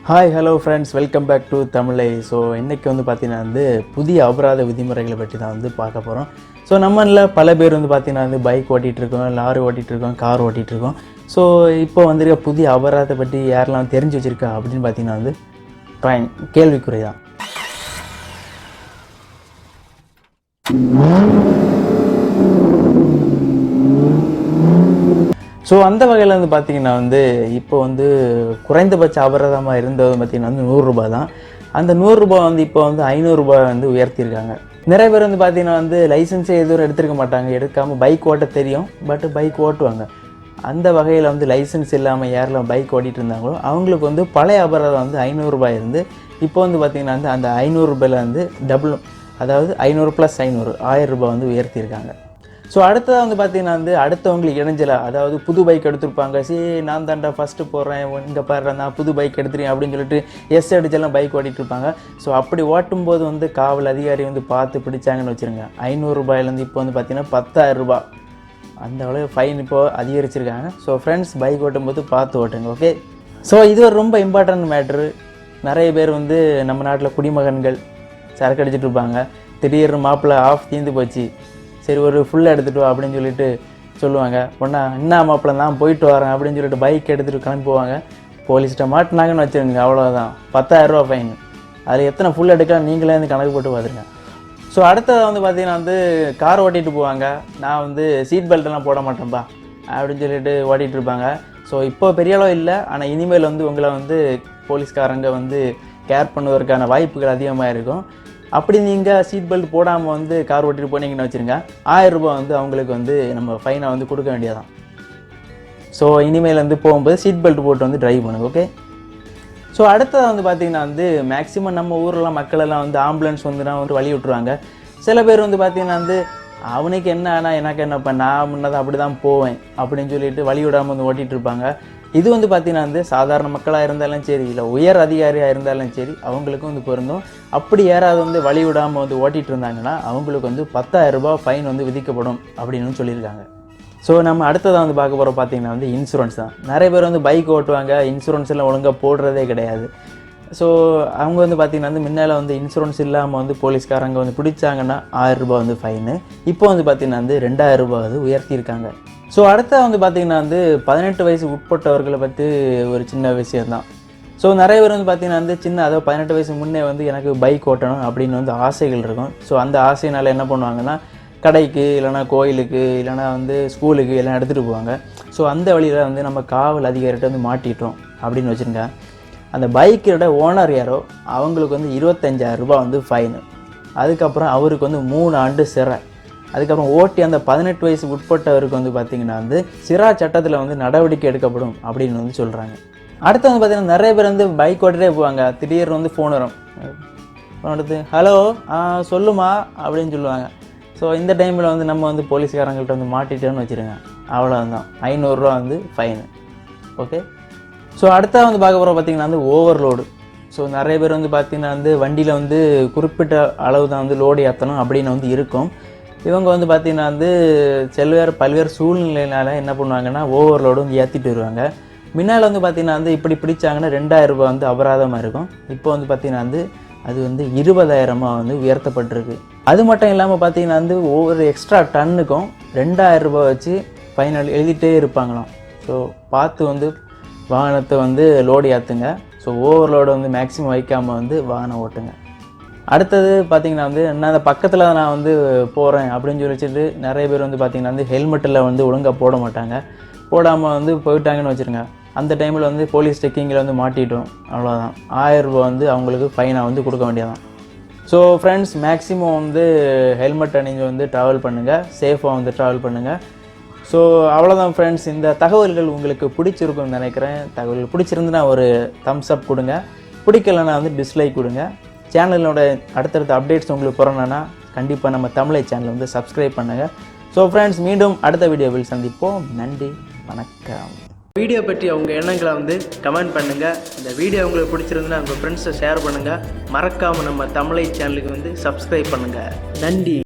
Hi hello friends, welcome back to தமிழை. So இன்றைக்கி வந்து பார்த்திங்கன்னா புதிய அபராத விதிமுறைகளை பற்றி தான் பார்க்க போகிறோம். ஸோ நம்மளில் பல பேர் பார்த்திங்கன்னா பைக் ஓட்டிகிட்ருக்கோம், லாரி ஓட்டிகிட்ருக்கோம், கார் ஓட்டிகிட்ருக்கோம். ஸோ இப்போ வந்திருக்க புதிய அபராதத்தை பற்றி யாரெல்லாம் தெரிஞ்சு வச்சுருக்கா அப்படின்னு பார்த்திங்கன்னா கேள்விக்குறை தான். ஸோ அந்த வகையில் பார்த்திங்கன்னா இப்போ குறைந்தபட்ச அபராதமாக இருந்தது பார்த்திங்கன்னா 100 ரூபா தான். அந்த 100 ரூபா இப்போ 500 ரூபாய் உயர்த்தியிருக்காங்க. நிறைய பேர் பார்த்திங்கன்னா லைசன்ஸே எதுவும் எடுத்துருக்க மாட்டாங்க, எடுக்காமல் பைக் ஓட்ட தெரியும், பட் பைக் ஓட்டுவாங்க. அந்த வகையில் லைசன்ஸ் இல்லாமல் யாரெல்லாம் பைக் ஓட்டிகிட்டு இருந்தாங்களோ அவங்களுக்கு பழைய அபராதம் 500 ரூபாய் இருந்து இப்போ பார்த்திங்கன்னா அந்த 500 ரூபாயில் டபுள், அதாவது 500 + 500 1000 ரூபாய் உயர்த்தியிருக்காங்க. ஸோ அடுத்ததாக பார்த்திங்கன்னா அடுத்தவங்களுக்கு இடைஞ்சல, அதாவது புது பைக் எடுத்துருப்பாங்க, நான் தாண்டா ஃபஸ்ட்டு போடுறேன், இங்கே பாடுறேன், நான் புது பைக் எடுத்துறேன் அப்படின்னு சொல்லிட்டு அடிச்செல்லாம் பைக் ஓட்டிகிட்டு இருப்பாங்க. ஸோ அப்படி ஓட்டும்போது காவல் அதிகாரி பார்த்து பிடிச்சாங்கன்னு வச்சுருங்க, 500 ரூபாயிலேருந்து இப்போ பார்த்திங்கன்னா 10,000 ரூபாய் அந்த அளவு ஃபைன் இப்போது அதிகரிச்சிருக்காங்க. ஸோ ஃப்ரெண்ட்ஸ், பைக் ஓட்டும்போது பார்த்து ஓட்டுங்க, ஓகே. ஸோ இது ஒரு ரொம்ப இம்பார்ட்டன்ட் மேட்ரு. நிறைய பேர் நம்ம நாட்டில் குடிமகன்கள் சரக்கு அடிச்சுட்டு இருப்பாங்க. திடீர்னு மாப்பிள்ளை ஆஃப் தீர்ந்து போச்சு, சரி ஒரு ஃபுல்லாக எடுத்துகிட்டு வா அப்படின்னு சொல்லிட்டு சொல்லுவாங்க. ஒன்றா என்ன மாப்பிள்ளை நான் போயிட்டு வரேன் அப்படின்னு சொல்லிட்டு பைக் எடுத்துகிட்டு கிளம்பி போவாங்க. போலீஸ்கிட்ட மாட்டினாங்கன்னு வச்சுருங்க, அவ்வளோதான் 10,000 ரூபா ஃபைன். அதில் எத்தனை ஃபுல் எடுக்கலாம் நீங்களே கணக்கு போட்டு பார்த்துருங்க. ஸோ அடுத்தது பார்த்திங்கன்னா கார் ஓட்டிகிட்டு போவாங்க. நான் சீட் பெல்ட்டெல்லாம் போட மாட்டேன்ப்பா அப்படின்னு சொல்லிட்டு ஓட்டிகிட்டு இருப்பாங்க. ஸோ இப்போ பெரிய அளவு இல்லை, ஆனால் இனிமேல் உங்களை போலீஸ்காரங்க கேர் பண்ணுவதற்கான வாய்ப்புகள் அதிகமாக இருக்கும். அப்படி நீங்கள் சீட் பெல்ட் போடாமல் கார் ஓட்டிகிட்டு போனீங்கன்னு வச்சுருங்க, 1000 ரூபாய் அவங்களுக்கு நம்ம ஃபைனை கொடுக்க வேண்டியதான். ஸோ இனிமேல் போகும்போது சீட் பெல்ட் போட்டு ட்ரைவ் பண்ணுங்க, ஓகே. ஸோ அடுத்தது பார்த்திங்கன்னா மேக்ஸிமம் நம்ம ஊரெலாம் மக்களெல்லாம் ஆம்புலன்ஸ் வழி விட்டுருவாங்க. சில பேர் பார்த்திங்கன்னா அவனுக்கு என்ன ஆனால் எனக்கு என்னப்பா, நான் முன்னதான் அப்படி தான் போவேன் அப்படின்னு சொல்லிட்டு வழி விடாமல் ஓட்டிகிட்டு இருப்பாங்க. இது பார்த்திங்கன்னா சாதாரண மக்களாக இருந்தாலும் சரி, இல்லை உயர் அதிகாரியாக இருந்தாலும் சரி, அவங்களுக்கும் பொருந்தும். அப்படி யாராவது வழி விடாமல் ஓட்டிகிட்டு இருந்தாங்கன்னா அவங்களுக்கு 10,000 ரூபாய் ஃபைன் விதிக்கப்படும் அப்படின்னு சொல்லியிருக்காங்க. ஸோ நம்ம அடுத்ததாக பார்க்க போகிற பார்த்திங்கன்னா இன்சூரன்ஸ் தான். நிறைய பேர் பைக் ஓட்டுவாங்க, இன்சூரன்ஸ் எல்லாம் ஒழுங்காக போடுறதே கிடையாது. ஸோ அவங்க பார்த்திங்கன்னா முன்னால் இன்சூரன்ஸ் இல்லாமல் போலீஸ்காரங்க பிடிச்சாங்கன்னா 1000 ரூபாய் ஃபைனு. இப்போ பார்த்திங்கன்னா 2000 ரூபாய் உயர்த்தியிருக்காங்க. ஸோ அடுத்த பார்த்திங்கன்னா 18 வயசு உட்பட்டவர்களை பற்றி ஒரு சின்ன விஷயந்தான். ஸோ நிறைய பேர் பார்த்திங்கன்னா சின்ன, அதாவது 18 வயசு முன்னே எனக்கு பைக் ஓட்டணும் அப்படின்னு ஆசைகள் இருக்கும். ஸோ அந்த ஆசையினால் என்ன பண்ணுவாங்கன்னா, கடைக்கு இல்லைனா கோயிலுக்கு இல்லைனா ஸ்கூலுக்கு எல்லாம் எடுத்துகிட்டு போவாங்க. ஸோ அந்த வழியில் நம்ம காவல் அதிகாரிகிட்ட மாட்டிட்டோம் அப்படின்னு வச்சுருங்க, அந்த பைக்கோட ஓனர் யாரோ அவங்களுக்கு 25,000 ரூபாய் ஃபைனு. அதுக்கப்புறம் அவருக்கு 3 ஆண்டு சிறை. அதுக்கப்புறம் ஓட்டி அந்த 18 வயசு உட்பட்டவருக்கு பார்த்திங்கன்னா சிரா சட்டத்தில் நடவடிக்கை எடுக்கப்படும் அப்படின்னு சொல்கிறாங்க. அடுத்து பார்த்திங்கன்னா நிறைய பேர் பைக் ஓட்டிகிட்டே போவாங்க. திடீர்னு ஃபோன் வரும், ஃபோன் எடுத்து ஹலோ சொல்லுமா அப்படின்னு சொல்லுவாங்க. ஸோ இந்த டைமில் நம்ம போலீஸ்காரங்கள்ட்ட மாட்டிட்டோன்னு வச்சுருங்க, அவ்வளோதான் 500 ரூபா ஃபைனு, ஓகே. ஸோ அடுத்த பார்க்க போகிற பார்த்திங்கன்னா ஓவர்லோடு. ஸோ நிறைய பேர் பார்த்திங்கன்னா வண்டியில் குறிப்பிட்ட அளவு தான் லோடு ஏற்றணும் அப்படின்னு இருக்கும். இவங்க பார்த்திங்கன்னா பல்வேறு சூழ்நிலையினால் என்ன பண்ணுவாங்கன்னா ஓவர்லோடு ஏற்றிட்டு வருவாங்க. முன்னால் பார்த்திங்கன்னா இப்படி பிடிச்சாங்கன்னா 2000 ரூபாய் அபராதமாக இருக்கும். இப்போ பார்த்திங்கன்னா அது 20,000 உயர்த்தப்பட்டிருக்கு. அது மட்டும் இல்லாமல் பார்த்திங்கன்னா ஒவ்வொரு எக்ஸ்ட்ரா டன்னுக்கும் 2000 ரூபாய் வச்சு ஃபைனல் எழுதிட்டே இருப்பாங்களாம். ஸோ பார்த்து வாகனத்தை லோடு ஏற்றுங்க. ஸோ ஓவர்லோடு மேக்ஸிமம் வைக்காமல் வாகனம் ஓட்டுங்க. அடுத்தது பார்த்திங்கன்னா நான் அந்த பக்கத்தில் நான் போகிறேன் அப்படின்னு சொல்லிச்சுட்டு நிறைய பேர் பார்த்திங்கன்னா ஹெல்மெட்டில் ஒழுங்காக போட மாட்டாங்க. போடாமல் போயிட்டாங்கன்னு வச்சுருங்க, அந்த டைமில் போலீஸ் செக்கிங்கில் மாட்டிட்டோம், அவ்வளோதான் 1000 ரூபாய் அவங்களுக்கு ஃபைனாக கொடுக்க வேண்டியதான். ஸோ ஃப்ரெண்ட்ஸ், மேக்ஸிமம் ஹெல்மெட் அணிஞ்சு ட்ராவல் பண்ணுங்கள், சேஃபாக ட்ராவல் பண்ணுங்கள். ஸோ அவ்வளோதான் ஃப்ரெண்ட்ஸ், இந்த தகவல்கள் உங்களுக்கு பிடிச்சிருக்குன்னு நினைக்கிறேன். தகவல் பிடிச்சிருந்துன்னா ஒரு தம்ஸ் அப் கொடுங்க, பிடிக்கலைன்னா டிஸ்லைக் கொடுங்க. சேனலோட அடுத்தடுத்த அப்டேட்ஸ் உங்களுக்கு போகிறோன்னா கண்டிப்பாக நம்ம தமிழை சேனலை சப்ஸ்கிரைப் பண்ணுங்கள். ஸோ ஃப்ரெண்ட்ஸ், மீண்டும் அடுத்த வீடியோவில் சந்திப்போம். நன்றி, வணக்கம். வீடியோ பற்றி உங்கள் எண்ணங்களை கமெண்ட் பண்ணுங்கள். இந்த வீடியோ உங்களுக்கு பிடிச்சிருந்துன்னா உங்கள் ஃப்ரெண்ட்ஸை ஷேர் பண்ணுங்கள். மறக்காமல் நம்ம தமிழை சேனலுக்கு சப்ஸ்கிரைப் பண்ணுங்கள். நன்றி.